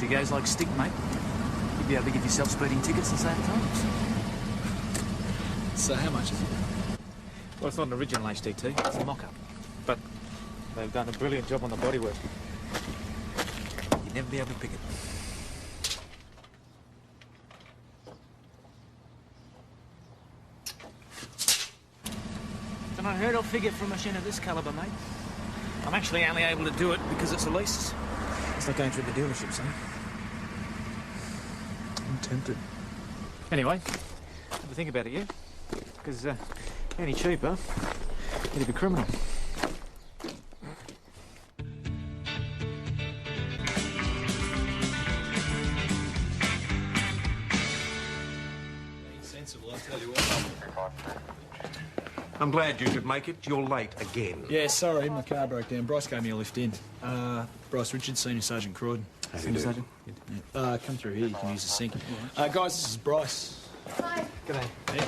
She goes like stick, mate. You'd be able to give yourself speeding tickets and save time. So how much is it? Well, it's not an original HDT, it's a mock-up. But they've done a brilliant job on the bodywork. You'd never be able to pick it. It's an unheard-of figure for a machine of this calibre, mate. I'm actually only able to do it because it's a lease. It's like going through the dealerships, eh? I'm tempted. Anyway, have to think about it, yeah? Because any cheaper, it'd be criminal. Sensible, I'll tell you what. I'm glad you could make it. You're late again. Yeah, sorry, my car broke down. Bryce gave me a lift in. Bryce Richards, Senior Sergeant Croydon. Senior Sergeant? Come through here, you can use the sink. Guys, this is Bryce. Hi. G'day. Hey,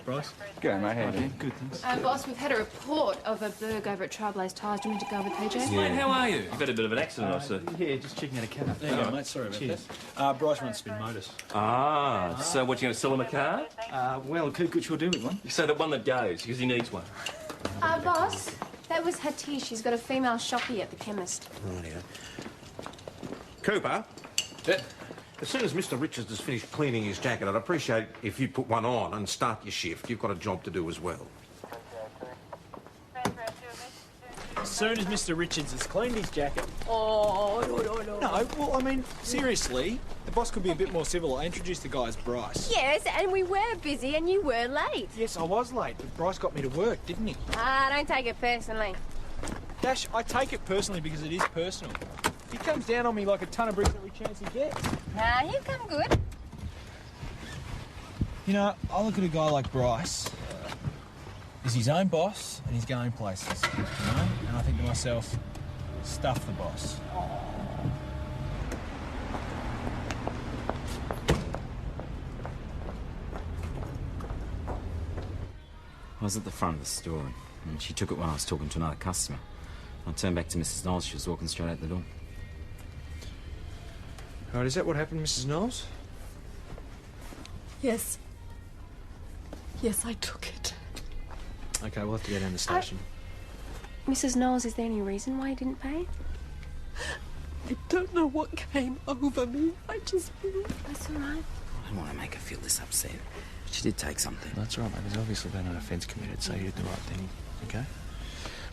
Bryce. G'day, mate. How you doing? Good, thanks. Boss, we've had a report of a burg over at Trailblaze Tyres. Do you want me to go with PJ? Mate, how are you? You've had a bit of an accident, I see. Yeah, just checking out a cab. There you go, mate. Sorry about that. Bryce runs Spin Motors. Ah, so what, you going to sell him a car? Well, could sure do with one. So the one that goes, because he needs one. Boss, that was Hatice. She's got a female shoppy at the chemist. Rightio. Cooper? Yeah. As soon as Mr. Richards has finished cleaning his jacket, I'd appreciate if you'd put one on and start your shift. You've got a job to do as well. As soon as Mr. Richards has cleaned his jacket. Oh, no. No, well, I mean, seriously, the boss could be a bit more civil. I introduced the guy as Bryce. Yes, and we were busy and you were late. Yes, I was late, but Bryce got me to work, didn't he? Don't take it personally. Dash, I take it personally because it is personal. He comes down on me like a ton of bricks every chance he gets. You come good. You know, I look at a guy like Bryce. He's his own boss and he's going places, you know? And I think to myself, stuff the boss. I was at the front of the store and she took it when I was talking to another customer. I turned back to Mrs. Knowles. She was walking straight out the door. Right, is that what happened, Mrs. Knowles? Yes. Yes, I took it. Okay, we'll have to go down the station. Mrs. Knowles, is there any reason why you didn't pay? I don't know what came over me. I just... That's all right. I don't want to make her feel this upset. But she did take something. That's right, mate. There's obviously been an offence committed, so you did the right thing, okay?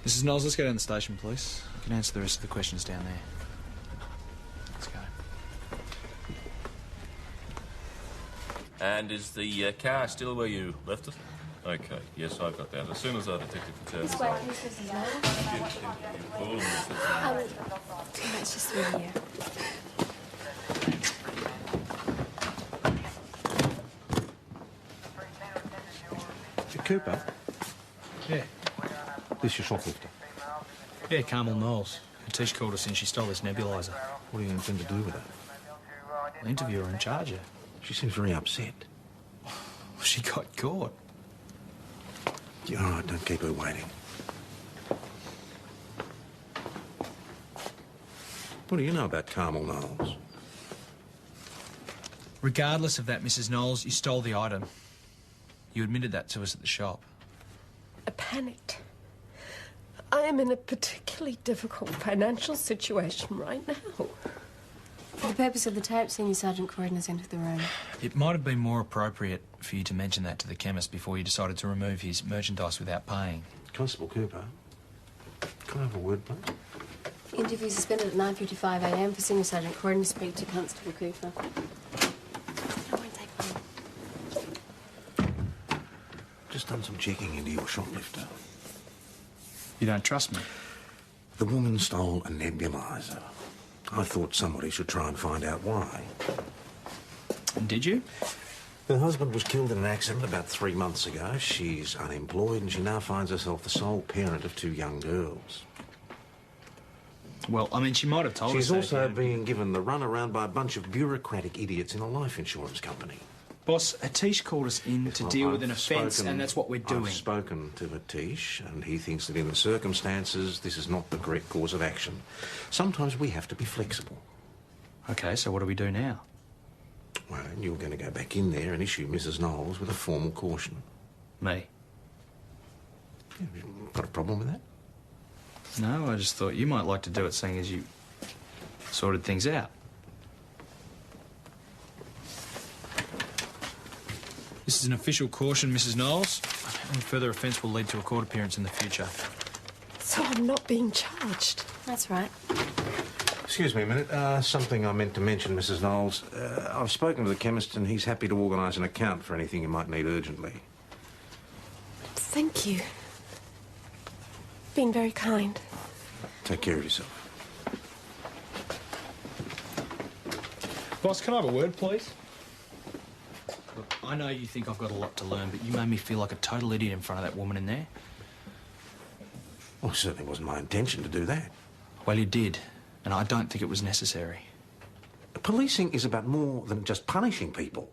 Mrs. Knowles, let's go down the station, please. You can answer the rest of the questions down there. Let's go. And is the car still where you left it? Okay, yes, I've got that. As soon as I detected the turn. This way, please, Mrs. Knowles. That's just through here. Cooper? Yeah. This your shoplifter? Yeah, Carmel Knowles. Hatice called us in. She stole this nebuliser. What do you intend to do with it? I'll interview her and charge her. She seems very upset. She got caught. Yeah, all right, don't keep her waiting. What do you know about Carmel Knowles? Regardless of that, Mrs. Knowles, you stole the item. You admitted that to us at the shop. I panicked. I am in a particularly difficult financial situation right now. For the purpose of the tape, Senior Sergeant Croydon has entered the room. It might have been more appropriate for you to mention that to the chemist before you decided to remove his merchandise without paying. Constable Cooper, can I have a word, please? Interview suspended at 9:55 a.m. for Senior Sergeant Croydon to speak to Constable Cooper. I won't take long. Just done some checking into your shoplifter. You don't trust me? The woman stole a nebuliser. I thought somebody should try and find out why. And did you? Her husband was killed in an accident about 3 months ago. She's unemployed and she now finds herself the sole parent of 2 young girls. Well, I mean, she might have told us She's that, also yeah. being given the runaround by a bunch of bureaucratic idiots in a life insurance company. Boss, Hatice called us in to deal with an offence, and that's what we're doing. I've spoken to Hatice, and he thinks that in the circumstances, this is not the correct course of action. Sometimes we have to be flexible. Okay, so what do we do now? Well, you're going to go back in there and issue Mrs. Knowles with a formal caution. Me? Got a problem with that? No, I just thought you might like to do it, seeing as you sorted things out. This is an official caution, Mrs. Knowles. Any further offence will lead to a court appearance in the future. So I'm not being charged. That's right. Excuse me a minute. Something I meant to mention, Mrs. Knowles. I've spoken to the chemist and he's happy to organise an account for anything you might need urgently. Thank you. Been very kind. Take care of yourself. Boss, can I have a word, please? Look, I know you think I've got a lot to learn, but you made me feel like a total idiot in front of that woman in there. Well, it certainly wasn't my intention to do that. Well, you did, and I don't think it was necessary. Policing is about more than just punishing people.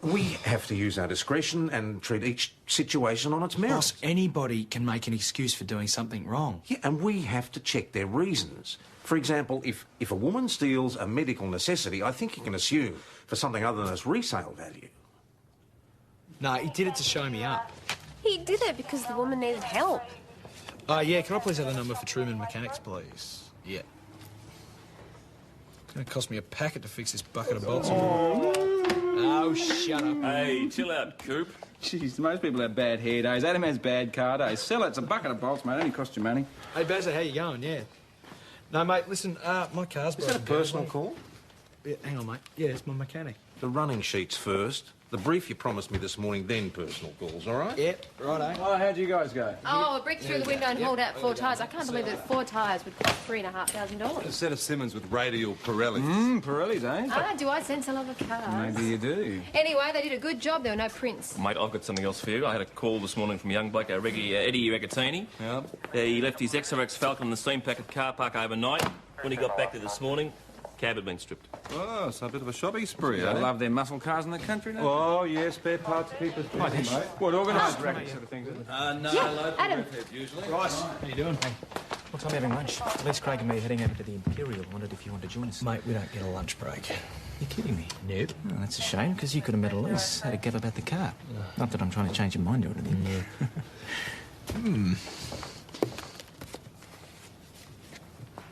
We have to use our discretion and treat each situation on its merits. Boss, anybody can make an excuse for doing something wrong. Yeah, and we have to check their reasons. For example, if a woman steals a medical necessity, I think you can assume for something other than its resale value. No, he did it to show me up. He did it because the woman needed help. Yeah, can I please have the number for Truman Mechanics, please? Yeah. It's going to cost me a packet to fix this bucket of bolts. Oh, shut up. Hey, chill out, Coop. Jeez, most people have bad hair days. Adam has bad car days. Sell it. It's a bucket of bolts, mate. It only cost you money. Hey, Bazza, how you going? Yeah. No, mate, listen, my car's Is that a personal call? Yeah, hang on, mate. Yeah, it's my mechanic. The running sheets first. The brief you promised me this morning, then personal calls, all right? Yep, righto. Oh, how'd you guys go? Oh, a brick through the window and hauled out 4 tyres. I can't believe that 4 tyres would cost $3,500. A set of Simmons with radial Pirellis. Pirellis, eh? Ah, do I sense a love of cars? Maybe you do. Anyway, they did a good job. There were no prints. Mate, I've got something else for you. I had a call this morning from a young bloke, Eddie Regattini. Yep. He left his XRX Falcon in the steam packet car park overnight. When he got back there this morning, cab had been stripped. Oh, so a bit of a shopping spree, I eh? love their muscle cars in the country now. Oh, yeah, spare parts keep us busy, mate. What, organised racket sort of things, isn't it? No, Yeah, local Adam. redhead, usually. Rice, how you doing? What time are you having lunch? Les, Craig and me are heading over to the Imperial. Wondered if you want to join us. Mate, we don't get a lunch break. You're kidding me? Nope. Oh, that's a shame, because you could have met Elise. Had a gab about the car. Not that I'm trying to change your mind or anything.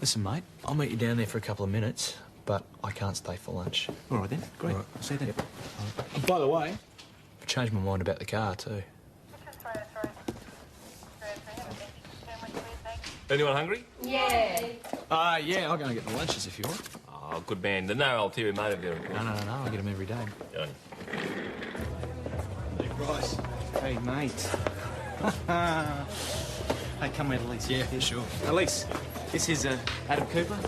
Listen, mate, I'll meet you down there for a couple of minutes, but I can't stay for lunch. All right, then. Great. All right. I'll see you then. By the way, I've changed my mind about the car, too. Anyone hungry? Yeah. Yeah, I'll go and get the lunches if you want. Oh, good man. The no ulterior motive there, of course. No, I get them every day. Done. Rice. Hey, mate. Hey, come with Elise. Yeah, sure. Elise, this is Adam Cooper.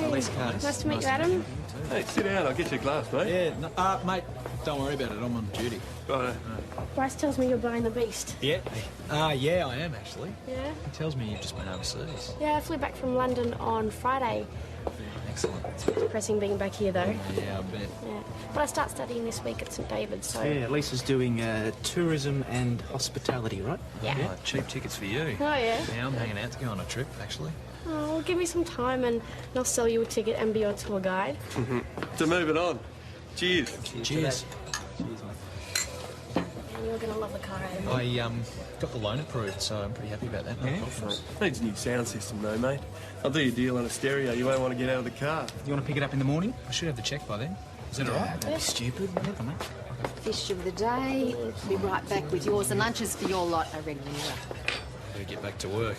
Elise Curtis. Nice to meet you, Adam. Hey, sit down. I'll get you a glass, mate. Yeah, no, mate, don't worry about it. I'm on duty. Right. Bryce tells me you're buying the beast. Yeah? Yeah, I am, actually. Yeah? He tells me you've just been overseas. Yeah, I flew back from London on Friday. Excellent. It's depressing being back here, though. Yeah, I bet. Yeah. But I start studying this week at St David's, so... Yeah, Lisa's doing tourism and hospitality, right? Yeah. Oh, cheap tickets for you. Oh, yeah? Yeah, I'm hanging out to go on a trip, actually. Oh, well, give me some time and I'll sell you a ticket and be your tour guide. To move it on. Cheers. Cheers. And you're going to love the car, Adam. I got the loan approved, so I'm pretty happy about that. No problem. Needs a new sound system, though, mate. I'll do your deal on a stereo. You won't want to get out of the car. You want to pick it up in the morning? I should have the cheque by then. Is that all right? Don't be stupid. Whatever, mate. Fish of the day. Be right back with yours. The lunches for your lot are ready. Better get back to work.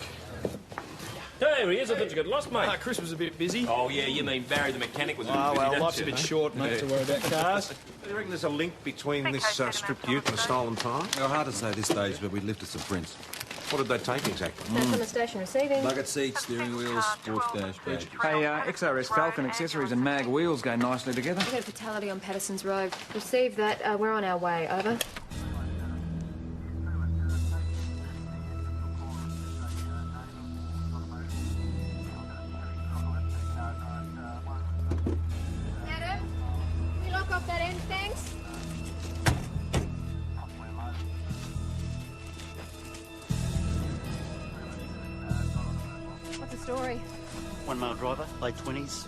Hey, he is. I thought you got lost, mate. Chris was a bit busy. Oh, yeah, you mean Barry the mechanic was a bit Oh, busy, well, don't life's you? a bit short, mate, to worry about cars. Do you reckon there's a link between this stripped ute and a stolen tyre? Well, hard to say at this stage, but we lifted some prints. What did they take exactly? That's on the station receiving. Bucket seats, steering wheels, sports dash badge. Hey, XRS Falcon accessories and mag wheels go nicely together. We've got a fatality on Patterson's Road. Received that. We're on our way. Over. Adam, can you lock off that end, thanks? What's the story? One-male driver, late 20s,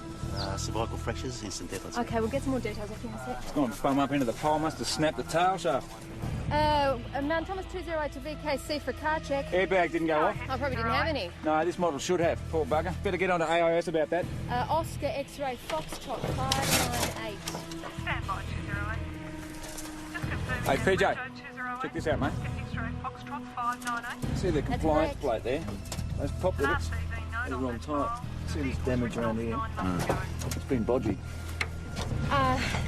cervical fractures, instant death. Okay, we'll get some more details off you in a sec. It's gone bum up into the pole, must have snapped the tail shaft. Mount Thomas 208 to VKC for a car check. Airbag didn't go off. I probably didn't have any. No, this model should have. Poor bugger. Better get on to AIS about that. Oscar X-ray Foxtrot 598. Stand by 208. Just confirming. Hey, PJ, check this out, mate. X-ray Foxtrot 598. See the compliance correct. plate there? Those pop rivets, they're on tight. See this damage around here? It's been bodgy.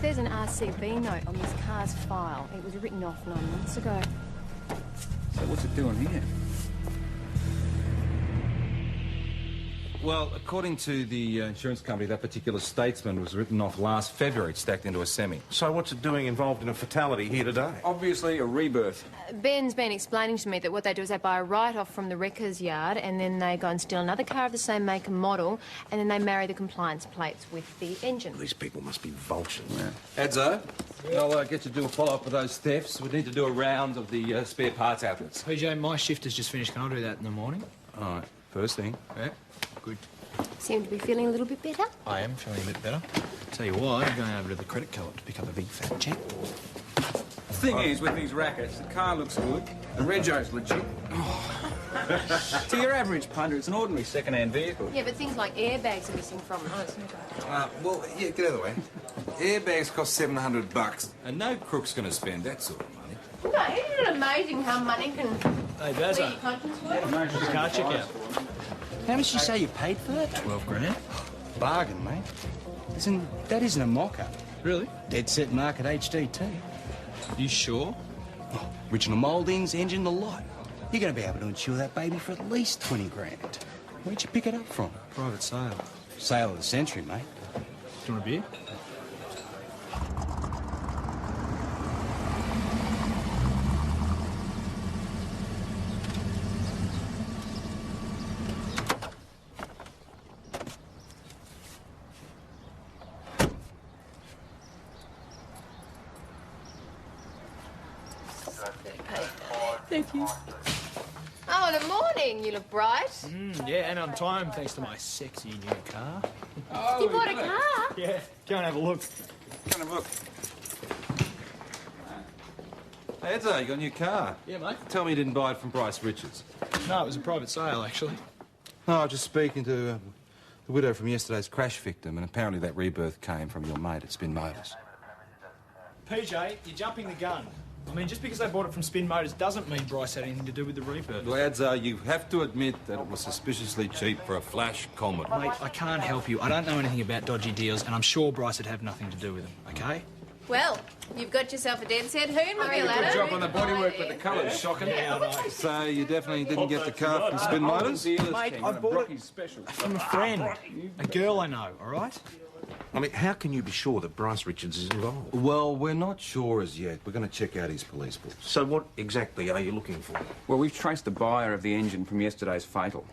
There's an RCB note on this car's file. It was written off 9 months ago. So what's it doing here? Well, according to the insurance company, that particular statesman was written off last February, stacked into a semi. So what's it doing involved in a fatality here today? Obviously a rebirth. Ben's been explaining to me that what they do is they buy a write-off from the wrecker's yard and then they go and steal another car of the same make and model and then they marry the compliance plates with the engine. These people must be vultures. Yeah. Adzo, I'll get you to do a follow-up with those thefts. We need to do a round of the spare parts outlets. PJ, my shift has just finished. Can I do that in the morning? All right, first thing. Yeah, good. Seem to be feeling a little bit better. I am feeling a bit better. Tell you what, I'm going over to the credit co-op to pick up a big fat check. The thing is, with these rackets, the car looks good, the rego's legit. To your average punter, it's an ordinary second-hand vehicle. Yeah, but things like airbags are missing from it. Oh, it's no good. Well, yeah, get out of the way. Airbags cost $700, and no crook's going to spend that sort of money. No, isn't it amazing how money can... Hey, wear Bazza. your conscience work? Car check out. How much did you say you paid for that? 12 grand. Bargain, mate. That isn't a mock-up. Really? Dead set market HDT. You sure? Oh, original mouldings, engine, the lot. You're going to be able to insure that baby for at least 20 grand. Where'd you pick it up from? Private sale. Sale of the century, mate. Do you want a beer? Thank you. Oh, good morning. You look bright. Yeah, and on time thanks to my sexy new car. You bought a car? Yeah, go and have a look. Come and look. Hey, Adzo, you got a new car? Yeah, mate. Tell me you didn't buy it from Bryce Richards. No, it was a private sale, actually. No, I was just speaking to the widow from yesterday's crash victim, and apparently that rebirth came from your mate at Spin Motors. PJ, you're jumping the gun. I mean, just because they bought it from Spin Motors doesn't mean Bryce had anything to do with the rebirth. Well, Adzo, you have to admit that it was suspiciously cheap for a flash Comet. Mate, I can't help you. I don't know anything about dodgy deals, and I'm sure Bryce would have nothing to do with them, okay? Well, you've got yourself a dead set hoon with your ladder. Good job on the bodywork, but the colour's shocking. Yeah, I know. So you definitely didn't get the car from Spin Motors? Mate, I bought it from a friend. A girl I know, all right? I mean, how can you be sure that Bryce Richards is involved? Well, we're not sure as yet. We're going to check out his police books. So what exactly are you looking for? Well, we've traced the buyer of the engine from yesterday's fatal.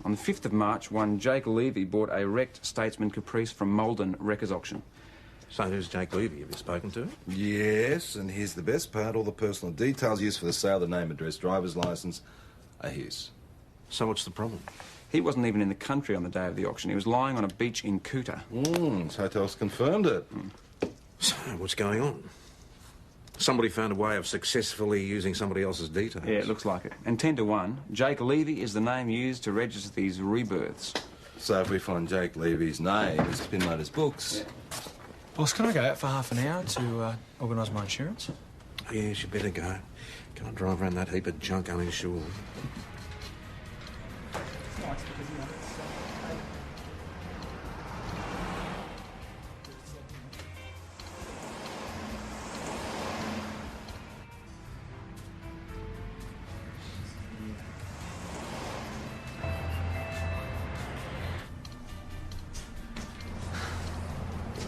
On the 5th of March, one Jake Levy bought a wrecked Statesman Caprice from Malden Wreckers Auction. So who's Jake Levy? Have you spoken to him? Yes, and here's the best part. All the personal details used for the sale, the name, address, driver's licence, are his. So what's the problem? He wasn't even in the country on the day of the auction. He was lying on a beach in Kuta. His hotel's confirmed it. So what's going on? Somebody found a way of successfully using somebody else's details. Yeah, it looks like it. And 10 to 1, Jake Levy is the name used to register these rebirths. So if we find Jake Levy's name in Spin Motors books... Boss, can I go out for half an hour to organise my insurance? Yes, you better go. Can't drive around that heap of junk uninsured.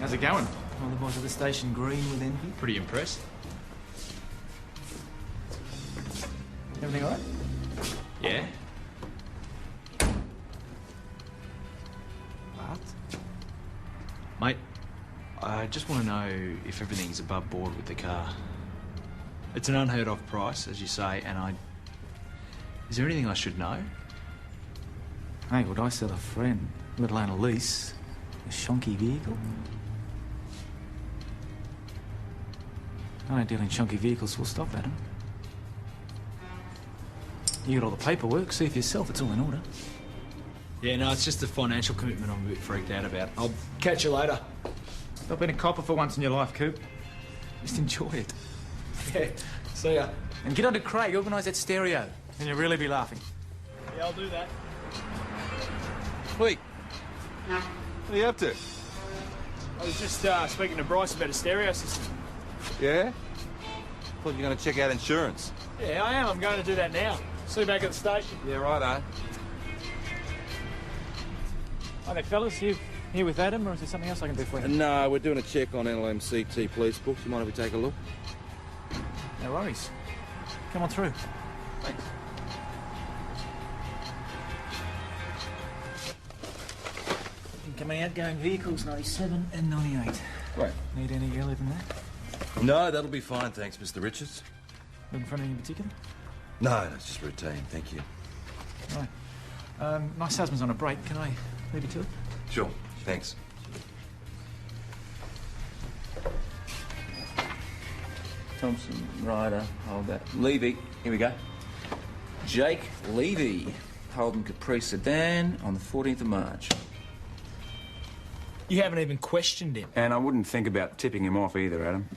How's it going? All the boys at the station green with envy. Pretty impressed. Everything all right? Yeah. What? Mate, I just want to know if everything's above board with the car. It's an unheard of price, as you say, and Is there anything I should know? Hey, would I sell a friend, let alone a lease, a shonky vehicle? I don't deal in shonky vehicles, full stop, Adam. You got all the paperwork, see for yourself it's all in order. Yeah, no, it's just the financial commitment I'm a bit freaked out about. I'll catch you later. Stop being a copper for once in your life, Coop. Just enjoy it. Yeah, see ya. And get on to Craig, organise that stereo, and you'll really be laughing. Yeah, I'll do that. Wait. What are you up to? I was just speaking to Bryce about a stereo system. Yeah? Thought you were going to check out insurance. Yeah, I am. I'm going to do that now. See you back at the station. Yeah, righto. Hi there, fellas. You here with Adam, or is there something else I can do for you? No, we're doing a check on LMCT police books. You mind if we take a look? No worries. Come on through. Thanks. Incoming outgoing vehicles, 97 and 98. Right. Need any earlier than that? No, that'll be fine, thanks, Mr. Richards. Looking for anything in particular? No, it's just routine, thank you. Right. My husband's on a break. Can I leave you to it? Sure, thanks. Thompson, Ryder, hold that. Levy, here we go. Jake Levy, Holden Caprice sedan on the 14th of March. You haven't even questioned him. And I wouldn't think about tipping him off either, Adam.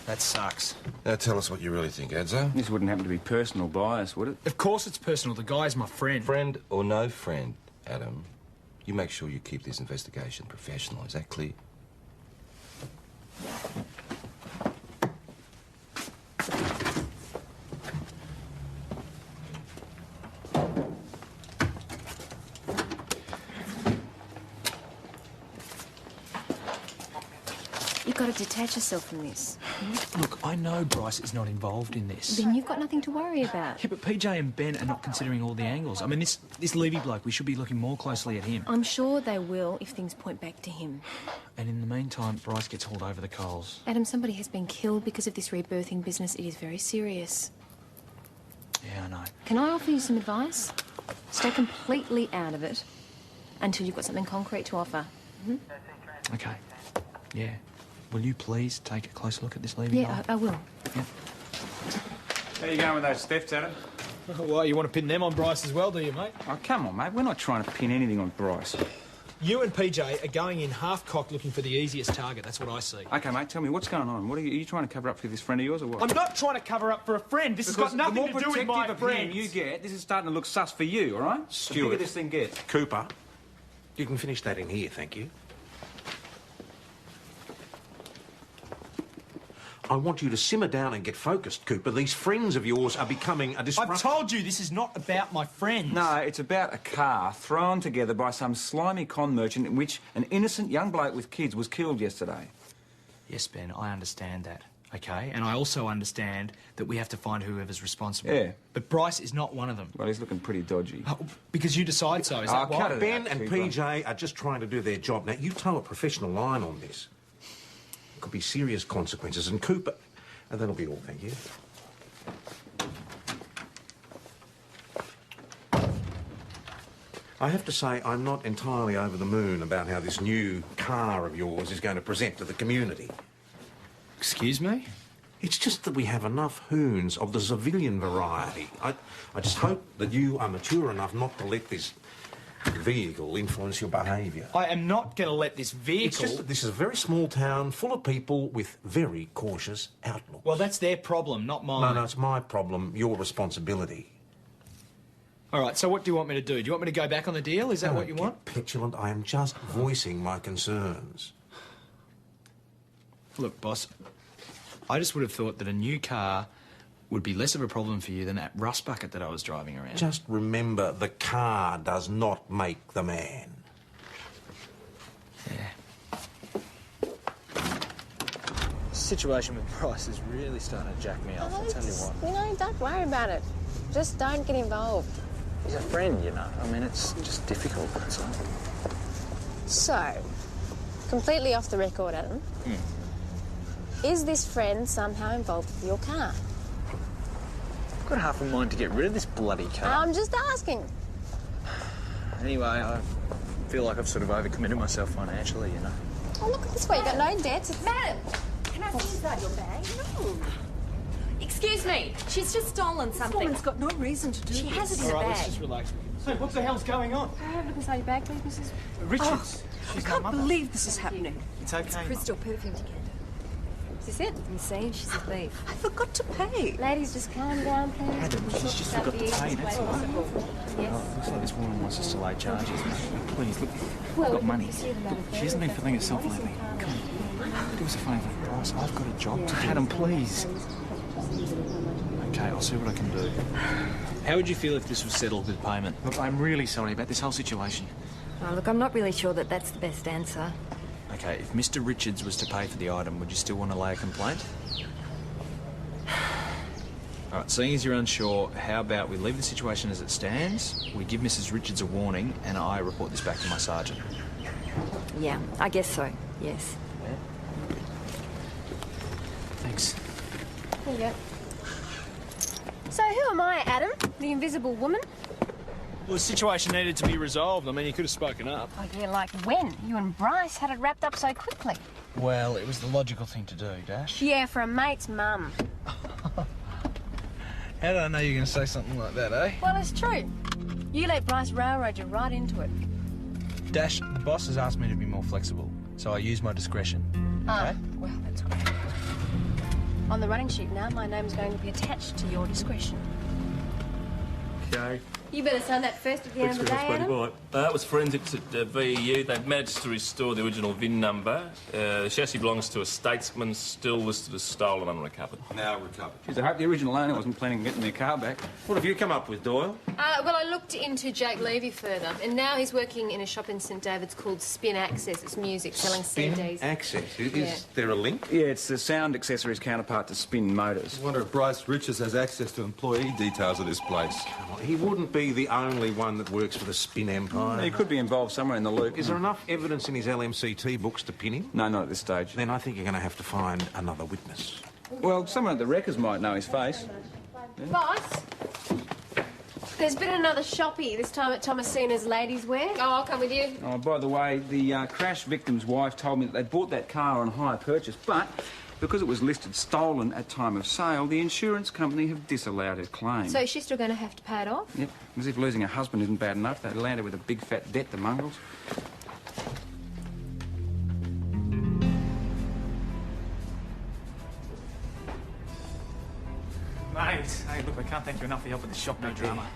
That sucks. Now tell us what you really think, Adzo. This wouldn't happen to be personal bias, would it? Of course it's personal. The guy's my friend. Friend or no friend, Adam, you make sure you keep this investigation professional. Is that clear? You've got to detach yourself from this. Look, I know Bryce is not involved in this. Then you've got nothing to worry about. Yeah, but PJ and Ben are not considering all the angles. I mean, this Levy bloke, we should be looking more closely at him. I'm sure they will if things point back to him. And in the meantime, Bryce gets hauled over the coals. Adam, somebody has been killed because of this rebirthing business. It is very serious. Yeah, I know. Can I offer you some advice? Stay completely out of it until you've got something concrete to offer. Mm-hmm. Okay. Yeah. Will you please take a close look at this Levy Yeah, I will. Yeah. How you going with those thefts, Adam? Well, you want to pin them on Bryce as well, do you, mate? Oh, come on, mate. We're not trying to pin anything on Bryce. You and PJ are going in half-cocked looking for the easiest target. That's what I see. Okay, mate, tell me, what's going on? What are you trying to cover up for this friend of yours or what? I'm not trying to cover up for a friend. This has got nothing to do with my friends. You get, this is starting to look sus for you, all right? Stuart. The bigger this thing gets. Cooper, you can finish that in here, thank you. I want you to simmer down and get focused, Cooper. These friends of yours are becoming a disruption. I've told you this is not about my friends. No, it's about a car thrown together by some slimy con merchant in which an innocent young bloke with kids was killed yesterday. Yes, Ben, I understand that, okay? And I also understand that we have to find whoever's responsible. Yeah. But Bryce is not one of them. Well, he's looking pretty dodgy. Oh, because you decide so, is that why? cut it Ben out, and Cooper. PJ are just trying to do their job. Now, you toe a professional line on this. Could be serious consequences. And Cooper... And that'll be all, thank you. I have to say, I'm not entirely over the moon about how this new car of yours is going to present to the community. Excuse me? It's just that we have enough hoons of the civilian variety. I just hope that you are mature enough not to let this vehicle influence your behaviour. I am not going to let this vehicle... It's just that this is a very small town full of people with very cautious outlooks. Well, that's their problem, not mine. No, it's my problem, your responsibility. All right, so what do you want me to do? Do you want me to go back on the deal? Is that what you want? Petulant, I am just voicing my concerns. Look, boss, I just would have thought that a new car would be less of a problem for you than that rust bucket that I was driving around. Just remember, the car does not make the man. Yeah. The situation with Bryce is really starting to jack me off, I'll tell you what. You know, don't worry about it. Just don't get involved. He's a friend, you know. I mean, it's just difficult, that's all. So, completely off the record, Adam. Is this friend somehow involved with your car? I've got half a mind to get rid of this bloody car. I'm just asking. Anyway, I feel like I've sort of overcommitted myself financially, you know. Oh, look at this way. You got no debts. Madam, can I see inside your bag? No. Excuse me. She's just stolen something. This woman's got no reason to do She this. has it in a bag. Let's just relax. So, what the hell's going on? Can I have a look inside your bag, please, Mrs. Richards. I She's my can't mother. believe this is happening. It's okay. Crystal perfume decanter. Is this it? You see, she's a thief. I forgot to pay. Ladies, just calm down, please. Adam, We'll she's sort just this out forgot the to pay, easiest that's way all. possible. Yes. Oh, looks like this woman wants us to lay charges. Please, look, Well, I've got we money. can pursue the matter She hasn't been further, filling but herself obviously lately. can't. Come on, do us a favour, Bryce. I've got a job to do. Adam, please. Okay, I'll see what I can do. How would you feel if this was settled with payment? Look, I'm really sorry about this whole situation. Oh, look, I'm not really sure that that's the best answer. Okay, if Mr. Richards was to pay for the item, would you still want to lay a complaint? All right, seeing as you're unsure, how about we leave the situation as it stands, we give Mrs. Richards a warning, and I report this back to my sergeant. Yeah, I guess so. Yes. Thanks. There you go. So who am I, Adam? The invisible woman? Well, the situation needed to be resolved. I mean, you could have spoken up. Oh, yeah, like when? You and Bryce had it wrapped up so quickly. Well, it was the logical thing to do, Dash. Yeah, for a mate's mum. How did I know you were going to say something like that, eh? Well, it's true. You let Bryce railroad you right into it. Dash, the boss has asked me to be more flexible, so I use my discretion. Ah, well, that's great. On the running sheet now, my name's going to be attached to your discretion. Okay. You better sign that first at the end of the day, Adam. Right. That was forensics at VEU. They've managed to restore the original VIN number. The chassis belongs to a statesman, still listed as stolen and recovered. Now recovered. Jeez, I hope the original owner wasn't planning on getting their car back. What have you come up with, Doyle? Well, I looked into Jake Levy further, and now he's working in a shop in St David's called Spin Access. It's music, selling CDs. Access. Is Yeah. there a link? Yeah, it's the sound accessories counterpart to Spin Motors. I wonder if Bryce Richards has access to employee details of this place. He wouldn't be the only one that works for the Spin Empire. He could be involved somewhere in the loop. Is there enough evidence in his LMCT books to pin him? No, not at this stage. Then I think you're going to have to find another witness. Well, someone at the Wreckers might know his face. Boss, there's been another shoppy, this time at Thomasina's Ladies Wear. Oh, I'll come with you. Oh, by the way, the crash victim's wife told me that they bought that car on hire purchase, but because it was listed stolen at time of sale, the insurance company have disallowed her claim. So she's still going to have to pay it off? Yep, as if losing a husband isn't bad enough. They land her with a big fat debt, the mongrels. Mate, hey, look, I can't thank you enough for your help with the shop, no drama.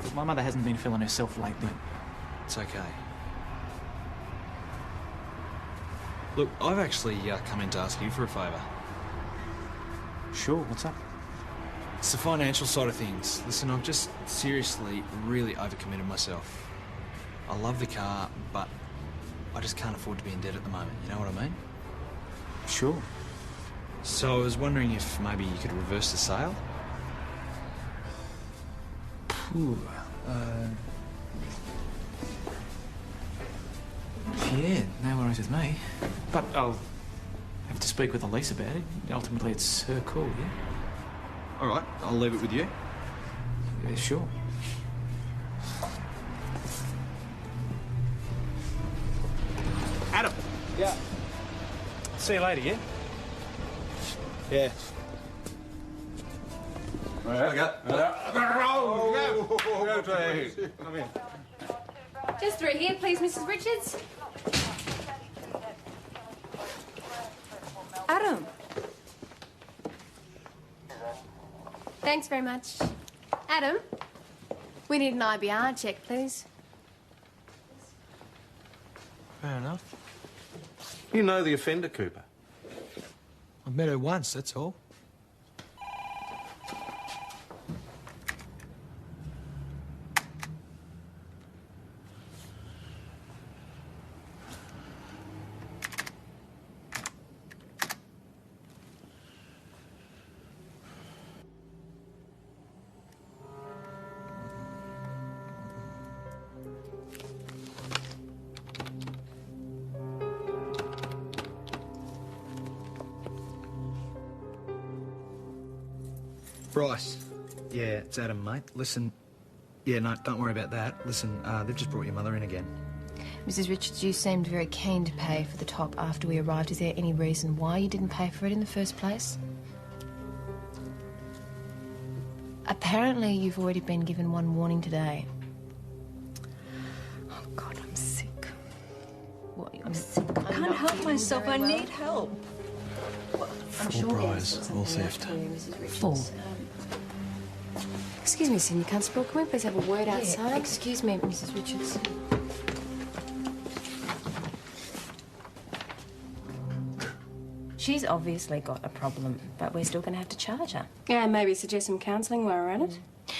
Look, my mother hasn't been feeling herself lately. It's okay. Look, I've actually come in to ask you for a favour. Sure, what's up? It's the financial side of things. Listen, I've just seriously really overcommitted myself. I love the car, but I just can't afford to be in debt at the moment. You know what I mean? Sure. So I was wondering if maybe you could reverse the sale? Ooh, yeah, no worries with me. But I'll have to speak with Elise about it. Ultimately, it's her call, yeah? All right, I'll leave it with you. Yeah, sure. Adam! Yeah. See you later, yeah? Yeah. Just through here, please, Mrs. Richards. Adam. Thanks very much. Adam, we need an IBR check, please. Fair enough. You know the offender, Cooper. I've met her once, that's all. Bryce. Yeah, it's Adam, mate. Listen, Yeah, no, don't worry about that. Listen, they've just brought your mother in again. Mrs. Richards, you seemed very keen to pay for the top after we arrived. Is there any reason why you didn't pay for it in the first place? Apparently, you've already been given one warning today. Oh, God, I'm sick. What, I'm sick? I can't help myself. I need help. I'm 4 briars, all theft. 4. Excuse me, Senior Constable. Can we please have a word outside? Excuse me, Mrs. Richards. She's obviously got a problem, but we're still going to have to charge her. Yeah, maybe suggest some counselling while we're at it.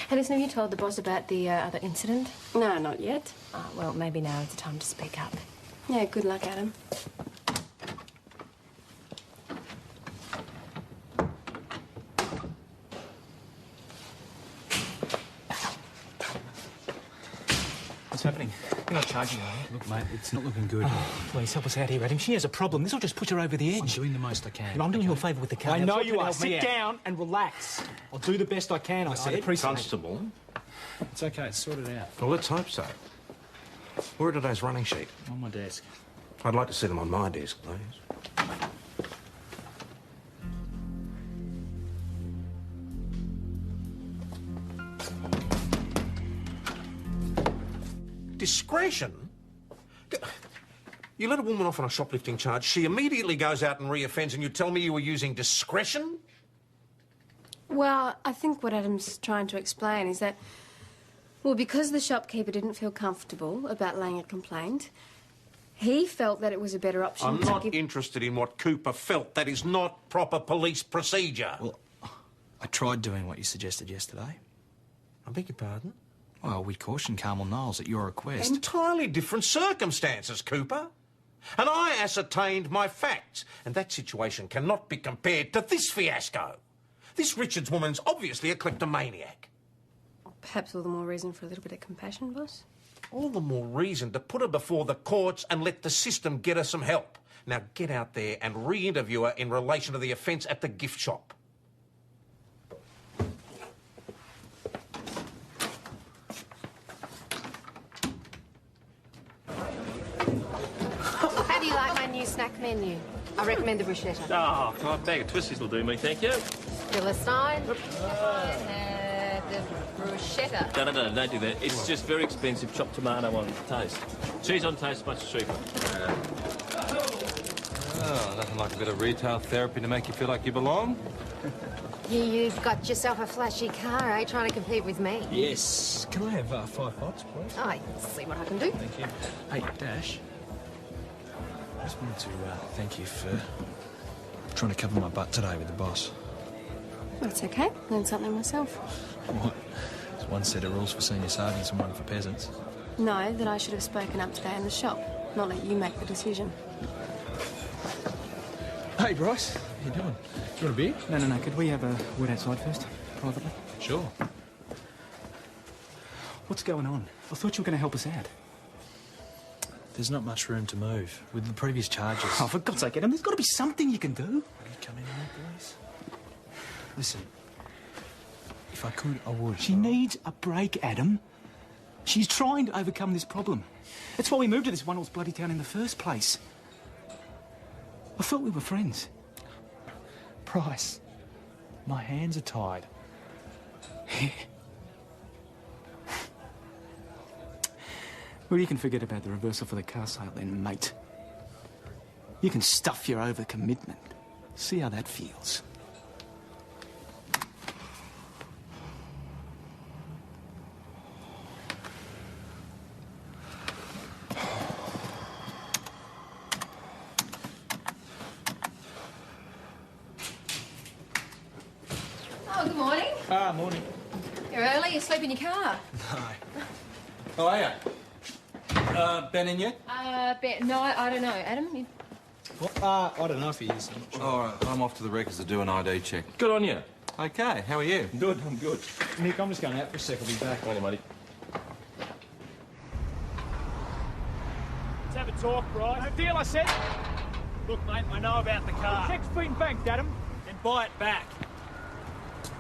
Hey, listen, have you told the boss about the other incident? No, not yet. Well, maybe now is the time to speak up. Yeah, good luck, Adam. What's happening? You're not charging her, are you? Look, mate, it's not looking good. Please help us out here, Adam. She has a problem. This will just push her over the edge. I'm doing the most I can. I'm doing you a favour with the car. I know Help you are. help me Sit out. down and relax. I'll do the best I can, I said. Constable. It's okay, it's sorted out. Well, let's hope so. Where are today's running sheet? On my desk. I'd like to see them on my desk, please. Discretion? You let a woman off on a shoplifting charge, she immediately goes out and re-offends, and you tell me you were using discretion? Well, I think what Adam's trying to explain is that, well, because the shopkeeper didn't feel comfortable about laying a complaint, he felt that it was a better option I'm to not give... interested in what Cooper felt. That is not proper police procedure. Well, I tried doing what you suggested yesterday. I beg your pardon? Well, we cautioned Carmel Knowles at your request. Entirely different circumstances, Cooper. And I ascertained my facts. And that situation cannot be compared to this fiasco. This Richards woman's obviously a kleptomaniac. Perhaps all the more reason for a little bit of compassion, boss? All the more reason to put her before the courts and let the system get her some help. Now get out there and re-interview her in relation to the offence at the gift shop. How do you like my new snack menu? I recommend the bruschetta. Oh, a bag of twisties will do me, thank you. Philistine. The bruschetta. No, don't do that. It's just very expensive chopped tomato on toast. Cheese on toast, much cheaper. Oh, nothing like a bit of retail therapy to make you feel like you belong. You've got yourself a flashy car, eh? Trying to compete with me. Yes. Can I have 5 pots, please? I see what I can do. Thank you. Hey, Dash. I just wanted to thank you for trying to cover my butt today with the boss. That's okay. Learned something myself. What? There's one set of rules for senior sergeants and one for peasants. No, that I should have spoken up today in the shop, not let you make the decision. Hey, Bryce. How you doing? Do you want a beer? No. Could we have a word outside first, privately? Sure. What's going on? I thought you were going to help us out. There's not much room to move. With the previous charges... Oh, for God's sake, Adam, there's got to be something you can do. Will you come in here, please? Listen, if I could, I would. She needs a break, Adam. She's trying to overcome this problem. That's why we moved to this one-horse bloody town in the first place. I thought we were friends. Bryce, my hands are tied. Well, you can forget about the reversal for the car sale then, mate. You can stuff your overcommitment. See how that feels. Oh, good morning. Morning. You're early. You sleep in your car. Hi. How are you? Ben in yet? No, I don't know. Adam, you... What? I don't know if he is. All right, I'm off to the Records to do an ID check. Good on you. Okay, how are you? Good, I'm good. Nick, I'm just going out for a sec. I'll be back. Morning, matey. Let's have a talk, Bryce. No deal, I said. Look, mate, I know about the car. Check's been banked, Adam. Then buy it back.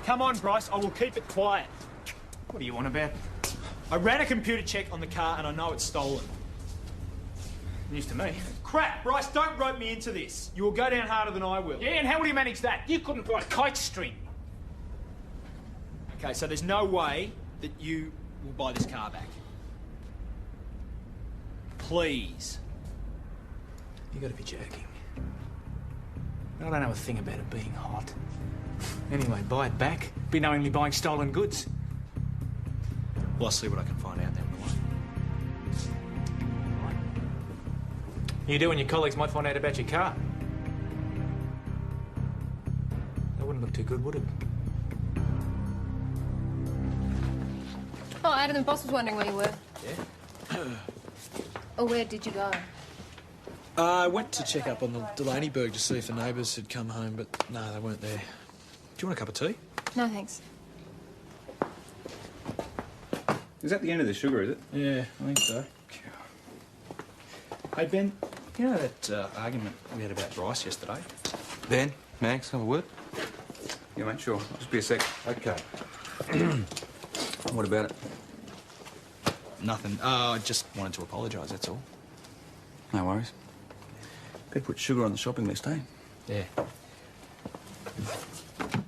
Come on, Bryce, I will keep it quiet. What do you want about? I ran a computer check on the car and I know it's stolen. News to me. Crap, Bryce, don't rope me into this. You will go down harder than I will. Yeah, and how will you manage that? You couldn't put a kite string. Okay, so there's no way that you will buy this car back. Please. You gotta be joking. I don't know a thing about it being hot. Anyway, buy it back. Be knowingly buying stolen goods. Well, I'll see what I can find out then. You do, and your colleagues might find out about your car. That wouldn't look too good, would it? Oh, Adam, the boss was wondering where you were. Yeah? Oh, where did you go? I went to check up on the Delaneyburg to see if the neighbours had come home, but no, they weren't there. Do you want a cup of tea? No, thanks. Is that the end of the sugar, is it? Yeah, I think so. Hey, Ben, you know that argument we had about Bryce yesterday? Ben, Max, have a word? Yeah, mate, sure. I'll just be a sec. Okay. What about it? Nothing. I just wanted to apologise, that's all. No worries. Better put sugar on the shopping list, eh? Yeah.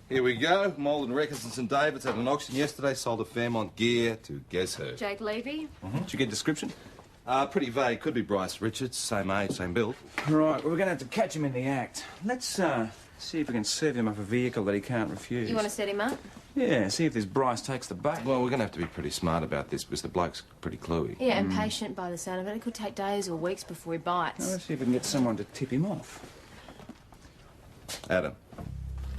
Here we go. Malden Records and St David's had an auction yesterday. Sold a Fairmont gear to guess who? Jake Levy? Did you get a description? Pretty vague. Could be Bryce Richards. Same age, same build. Right, we're going to have to catch him in the act. Let's see if we can serve him up a vehicle that he can't refuse. You want to set him up? Yeah, see if this Bryce takes the bait. Well, we're going to have to be pretty smart about this because the bloke's pretty cluey. Yeah, and patient by the sound of it. It could take days or weeks before he bites. Now, let's see if we can get someone to tip him off. Adam,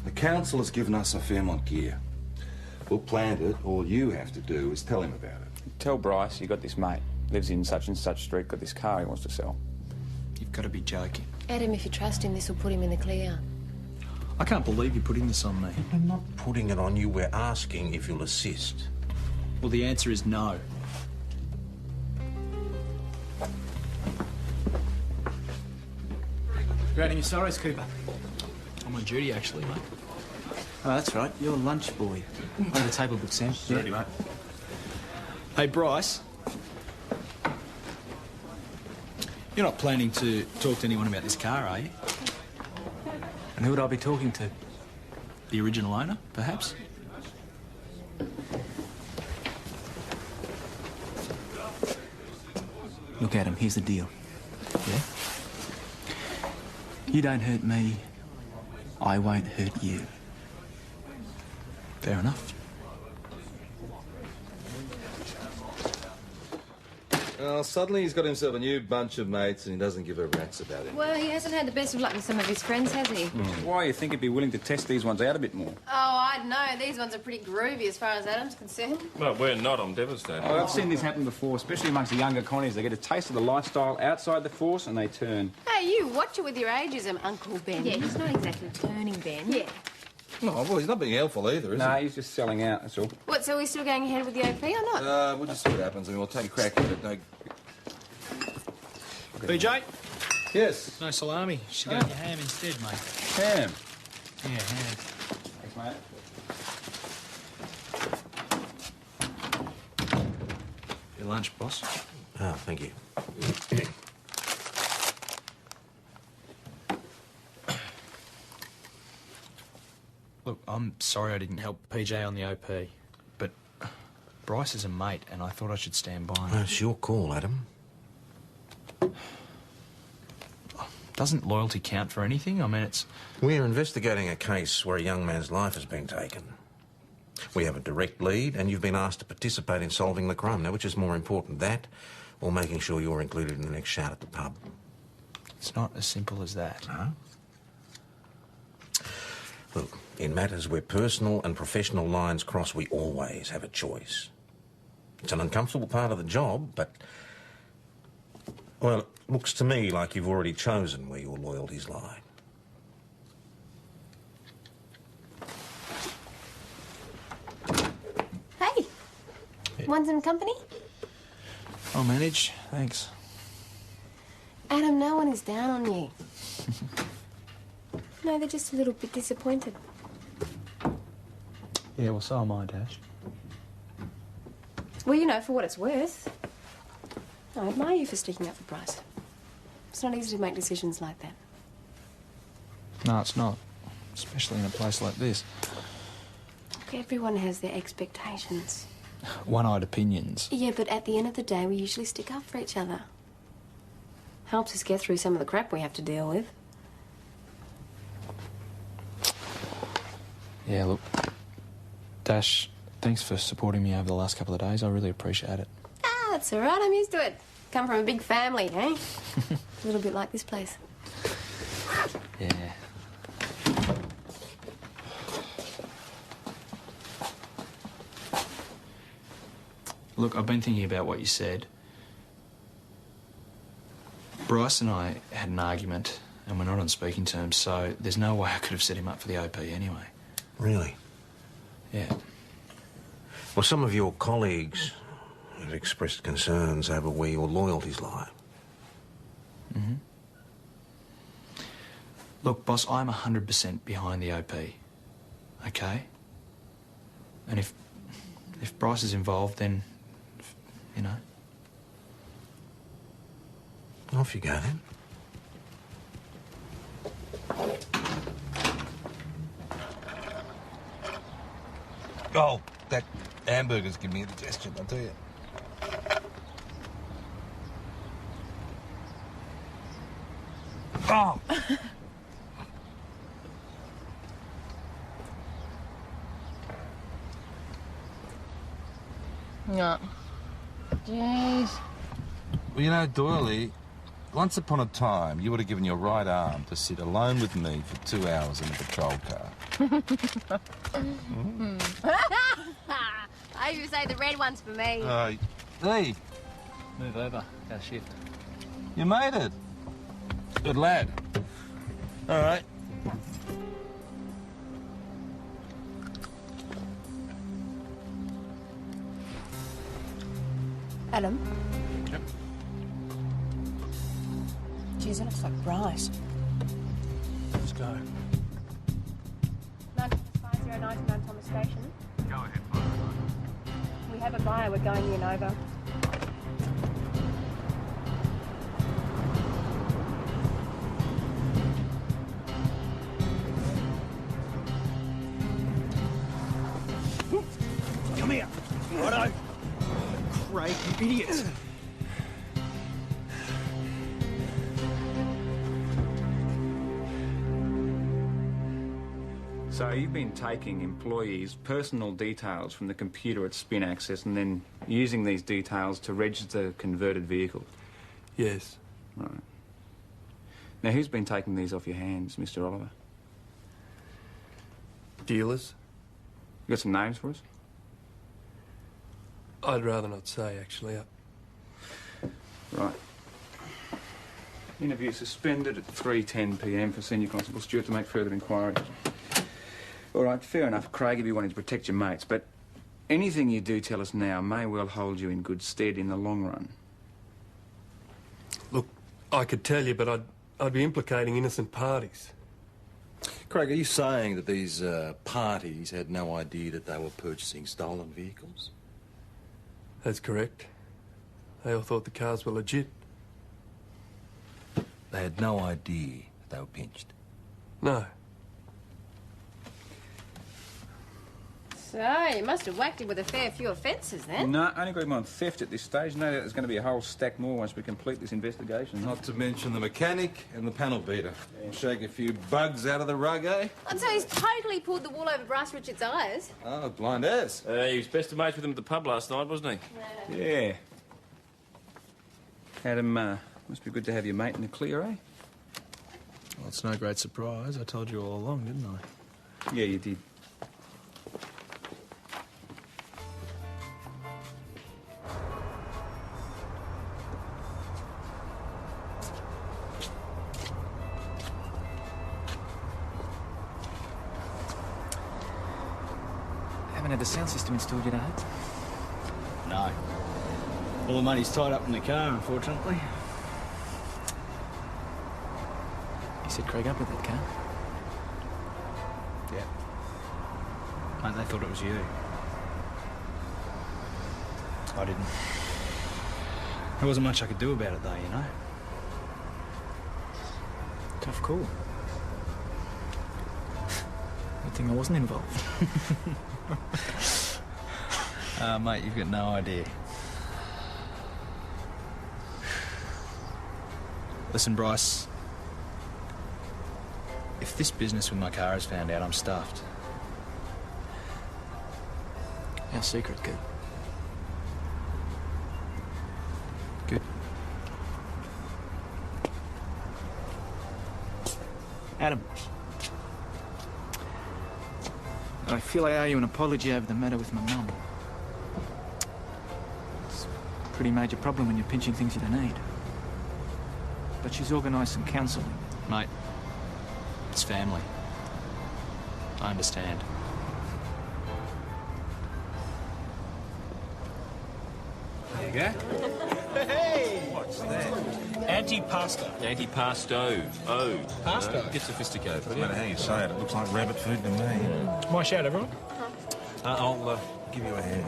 the council has given us a Fairmont gear. We'll plant it. All you have to do is tell him about it. Tell Bryce you got this mate. Lives in such and such street, got this car he wants to sell. You've got to be joking. Adam, if you trust him, this will put him in the clear. I can't believe you're putting this on me. I'm not putting it on you. We're asking if you'll assist. Well, the answer is no. You're out in your sorrows, Cooper. I'm on duty, actually, mate. Oh, that's right. You're a lunch boy. Over the table book, Sam. Ready, mate. Hey, Bryce. You're not planning to talk to anyone about this car, are you? And who would I be talking to? The original owner, perhaps? Look, Adam, here's the deal. Yeah? You don't hurt me, I won't hurt you. Fair enough. Well, suddenly he's got himself a new bunch of mates and he doesn't give a rat's about it. Well, he hasn't had the best of luck with some of his friends, has he? Why, you think he'd be willing to test these ones out a bit more? Oh, I don't know. These ones are pretty groovy as far as Adam's concerned. Well, we're not. I'm devastated. Oh, I've seen this happen before, especially amongst the younger connies. They get a taste of the lifestyle outside the force and they turn. Hey, you, watch it with your ageism, Uncle Ben. Yeah, he's not exactly turning Ben. Yeah. No, well, he's not being helpful either, is No, he? he's just selling out, that's all. What, so are we still going ahead with the OP or not? We'll just see what happens. I mean, we'll take a crack at it. No... BJ? Yes? No salami. Should go with your ham instead, mate. Ham? Yeah, ham. Thanks, mate. Your lunch, boss. Oh, thank you. Look, I'm sorry I didn't help PJ on the OP, but Bryce is a mate and I thought I should stand by him. It's your call, Adam. Doesn't loyalty count for anything? I mean, it's... We're investigating a case where a young man's life has been taken. We have a direct lead, and you've been asked to participate in solving the crime. Now, which is more important, that or making sure you're included in the next shout at the pub? It's not as simple as that. No? Look, in matters where personal and professional lines cross, we always have a choice. It's an uncomfortable part of the job, but... Well, it looks to me like you've already chosen where your loyalties lie. Hey, want some company? I'll manage, thanks. Adam, no one is down on you. No, they're just a little bit disappointed. Yeah, well, so am I, Dash. Well, you know, for what it's worth. I admire you for sticking up for Bryce. It's not easy to make decisions like that. No, it's not. Especially in a place like this. Look, everyone has their expectations. One-eyed opinions. Yeah, but at the end of the day, we usually stick up for each other. Helps us get through some of the crap we have to deal with. Yeah, look, Dash, thanks for supporting me over the last couple of days. I really appreciate it. Ah, that's all right. I'm used to it. Come from a big family, eh? A little bit like this place. Yeah. Look, I've been thinking about what you said. Bryce and I had an argument, and we're not on speaking terms, so there's no way I could have set him up for the OP anyway. Really? Yeah. Well, some of your colleagues have expressed concerns over where your loyalties lie. Mm-hmm. Look, boss, I'm 100% behind the OP. Okay? And if Bryce is involved, then, you know. Off you go, then. Oh, that hamburger's giving me indigestion, I'll tell you. Oh! No. Jeez. Well, you know, Doily, once upon a time, you would have given your right arm to sit alone with me for 2 hours in a patrol car. I usually say the red one's for me. Hey. Move over. Our shift. You made it. Good lad. All right. Adam? Yep. Geez, that looks like Bryce. Let's go. 95099 Thomas Station. Go ahead, 509. We have a buyer. We're going in over. Come here. Righto. Craig, you idiots. So you've been taking employees' personal details from the computer at Spin Access and then using these details to register converted vehicles? Yes. Right. Now, who's been taking these off your hands, Mr. Oliver? Dealers? You got some names for us? I'd rather not say, actually. Right. Interview suspended at 3:10 p.m. for Senior Constable Stewart to make further inquiry. All right, fair enough, Craig, if you wanted to protect your mates, but anything you do tell us now may well hold you in good stead in the long run. Look, I could tell you, but I'd be implicating innocent parties. Craig, are you saying that these parties had no idea that they were purchasing stolen vehicles? That's correct. They all thought the cars were legit. They had no idea that they were pinched? No. So, you must have whacked him with a fair few offences then. No, only got him on theft at this stage. No doubt there's going to be a whole stack more once we complete this investigation. Not to mention the mechanic and the panel beater. Shake a few bugs out of the rug, eh? And so he's totally pulled the wool over Bryce Richards' eyes. Oh, blind as. He was best of mates with him at the pub last night, wasn't he? Yeah. Adam, must be good to have your mate in the clear, eh? Well, it's no great surprise. I told you all along, didn't I? Yeah, you did. Haven't had the sound system installed yet, eh? No. All the money's tied up in the car, unfortunately. You set Craig up with that car? Yeah. Mate, they thought it was you. I didn't. There wasn't much I could do about it, though, you know? Tough call. Good thing I wasn't involved. Mate, you've got no idea. Listen, Bryce. If this business with my car is found out, I'm stuffed. Our secret, good. Good. Adam. I feel I owe you an apology over the matter with my mum. It's a pretty major problem when you're pinching things you don't need. But she's organised some counselling. Mate, it's family. I understand. There you go. Hey! What's that? Antipasto. Antipasto. Oh. Pasto. No, get sophisticated. No matter how you say it, it looks like rabbit food to me. My shout, everyone. I'll give you a hand.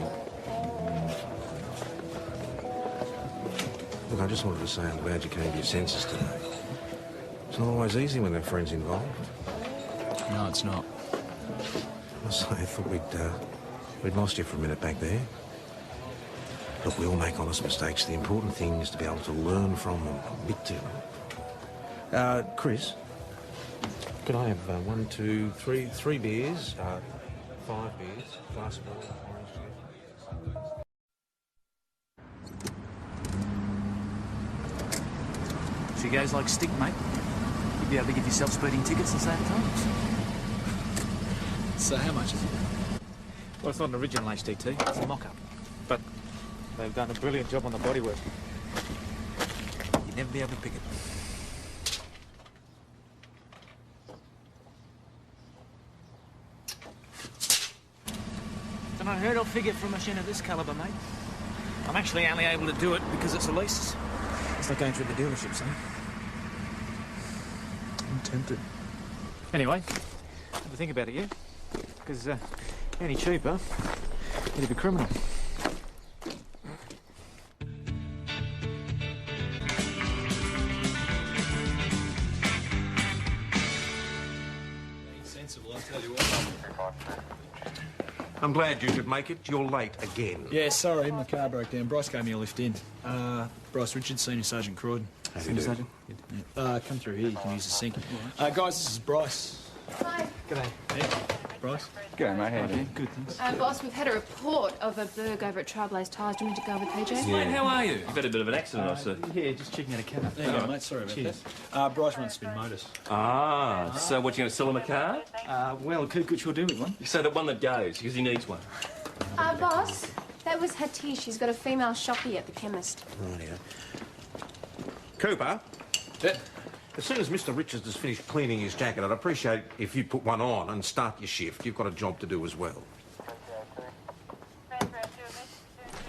Look, I just wanted to say I'm glad you came to your senses today. It's not always easy when there are friends involved. No, it's not. I thought we'd lost you for a minute back there. Look, we all make honest mistakes. The important thing is to be able to learn from them, admit to them. Chris, could I have 1, 2, 3 beers, 5 beers, glass of water, orange juice? If you guys like stick, mate, you'd be able to give yourself speeding tickets the same times. So how much is it? Well, it's not an original HDT, it's a mock-up. But they've done a brilliant job on the bodywork. You'd never be able to pick it. It's an unheard-of figure for a machine of this calibre, mate. I'm actually only able to do it because it's a lease. It's like going through the dealerships, eh? I'm tempted. Anyway, have a think about it, yeah? Because any cheaper, it'd be criminal. Sensible, I'll tell you what. I'm glad you could make it. You're late again. Yeah, sorry, my car broke down. Bryce gave me a lift in. Bryce Richards, Senior Sergeant Croydon. How do you do? Come through here, you can use the sink. Guys, this is Bryce. Hi. G'day. Yeah, Bryce. G'day, mate. How are you? Good, thanks. Boss, we've had a report of a burg over at Trailblaze Tyres. Do you want me to go with PJ? Mate, how are you? You've had a bit of an accident, I see. Yeah, just checking out a cab. There you go, mate. Sorry about that. Bryce runs Spin Motors. Ah, so what, you going to sell him a car? Well, could sure do with one. So the one that goes, because he needs one. Boss, that was Hatice. She's got a female shoppy at the chemist. Rightio. Cooper? As soon as Mr. Richards has finished cleaning his jacket, I'd appreciate if you'd put one on and start your shift. You've got a job to do as well.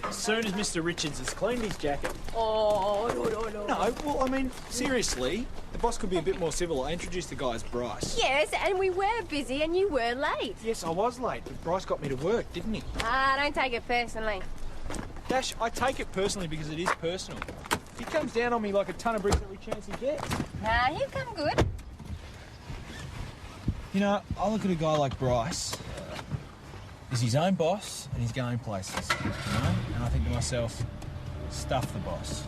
As soon as Mr. Richards has cleaned his jacket. Oh, no. No, well, I mean, seriously, the boss could be a bit more civil. I introduced the guy as Bryce. Yes, and we were busy and you were late. Yes, I was late, but Bryce got me to work, didn't he? Don't take it personally. Dash, I take it personally because it is personal. He comes down on me like a ton of bricks every chance he gets. Nah, you come good. You know, I look at a guy like Bryce. He's his own boss and he's going places, you know? And I think to myself, stuff the boss.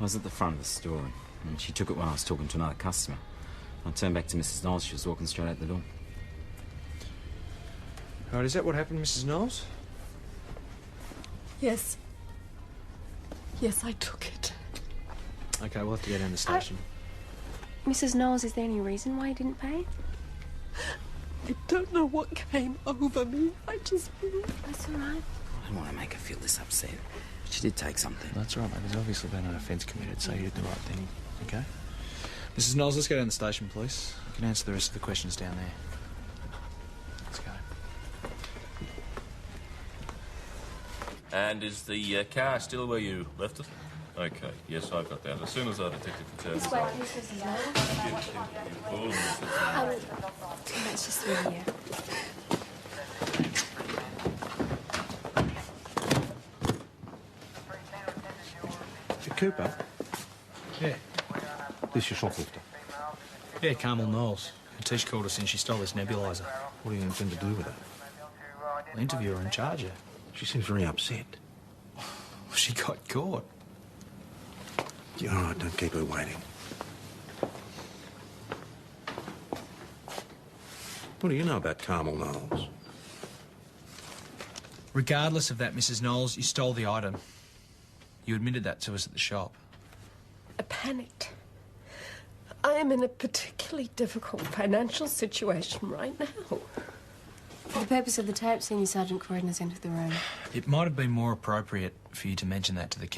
I was at the front of the store, and she took it when I was talking to another customer. I turned back to Mrs. Knowles. She was walking straight out the door. All right, is that what happened, Mrs. Knowles? Yes. Yes, I took it. Okay, we'll have to go down to the station. Mrs. Knowles, is there any reason why you didn't pay? I don't know what came over me. I just... That's all right. I don't want to make her feel this upset. She did take something. That's right, mate. There's obviously been an offence committed, so you did the right thing, okay? Mrs. Knowles, let's go down to the station, please. You can answer the rest of the questions down there. Let's go. And is the car still where you left it? Okay, yes, I've got that. As soon as I detected the terms. This way, please, Mrs. Knowles. That's just through here. Cooper? Yeah. This your shoplifter? Yeah, Carmel Knowles. Tish called us in. She stole this nebulizer. What do you intend to do with it? I'll interview her and charge her. She seems very upset. She got caught. Yeah, all right, don't keep her waiting. What do you know about Carmel Knowles? Regardless of that, Mrs. Knowles, you stole the item. You admitted that to us at the shop. I panicked. I am in a particularly difficult financial situation right now. For the purpose of the tape, Senior Sergeant Croydon has entered the room. It might have been more appropriate for you to mention that to the